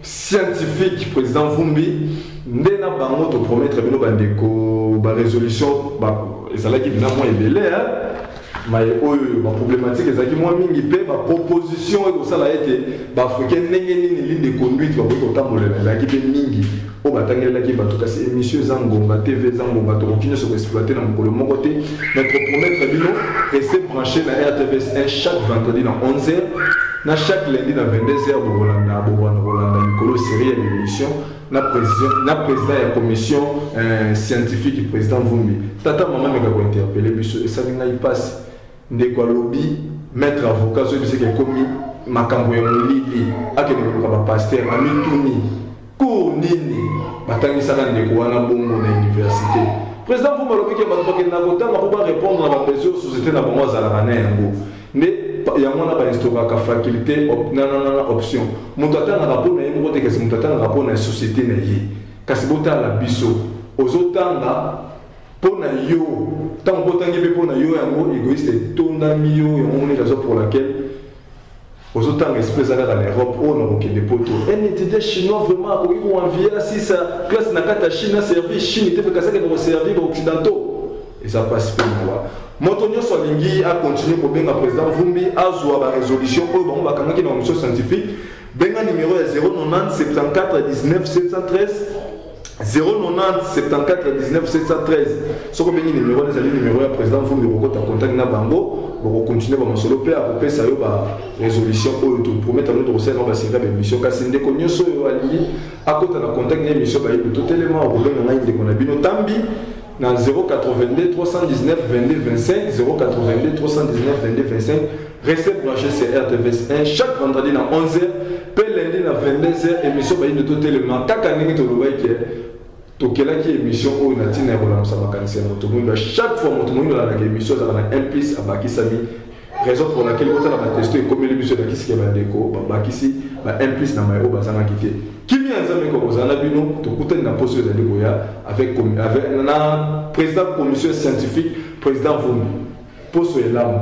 scientifique président Vumbi ndena bango to promettre bino bandeko ba résolution ba ezalaki bina mo ebele mais oyo ba problématique ezalaki mo mingi pe ba proposition et kosala ete ba africain ndenge nini ligne de conduite ba ko tambolela ezalaki pe mingi o batangelaki bato kasi émission zangonga TV zangonga to continue sur exploiter na mokolo moko te mais to promettre bino rester branché na RTVS chaque vendredi na 11h na chaque lundi na 22h bolanda mikolo série ya l'émission na président ya commission scientifique président Vumbi tata maman meka ko interpeller biso et ça ngai passe ndeko alobi maître avocat so biseke komi makambo ya molili akene ko ba pasteur amituni ko nini batangisaka ndeko wana bongo na université président Vumbi alobi ke bato bakenda kotanga po ba répondre na ba besoin société na bango azalaka na yango nde yango na ba instauraka faculté na option moto atanga rapona ye moko te kasi moto atanga rapona ya société na ye kasi botala biso ozotanga pona yo tant botangi pe pona yo yango égoïste tondami yo yango ni raison pour laquelle ozotanga espèce à l'Europe on a aucun poto un étudiant chinois vraiment akoki ko envier si sa classe na kata Chine a servi Chine te ka saka ko servir aux occidentaux et ça passe pas moi Motonio Solingi a continué pour bien président Vumbi a joué la résolution pour bon bakanga qui dans mission scientifique benga numéro 090 74 19 713 090 74 19 713 ce que bengi numéro des alliés numéro ya président Vumbi ko ta contact na bango pour continuer ba masolo pe a pe ça yo ba résolution pour tout promettre notre conseil on va signer ba mission kasi ndeko nyoso yo allié a kota na contact na mission ba yo tout élément au problème na ndeko na bino tambi dans 082 319 22 25 082 319 22 25 restez branchés sur RTVS 1 chaque vendredi dans 11h puis lundi dans 22h émission de tout élément kaka ndenge tolobaiki tokelaki émission oyo na ntina ya kolamwisa makanisi ya moto moyindo chaque fois moto moyindo alaka émission azala na 1 plus abakisami raison pour laquelle botala batesto ekomeli biso elakisiki ya bandeko babakisi ba 1 plus na mai oyo bazangaki te kimi ya nzambe kokozala na bino tokutani na poso ezali koya avec na président commission scientifique président Vumbi poso elamu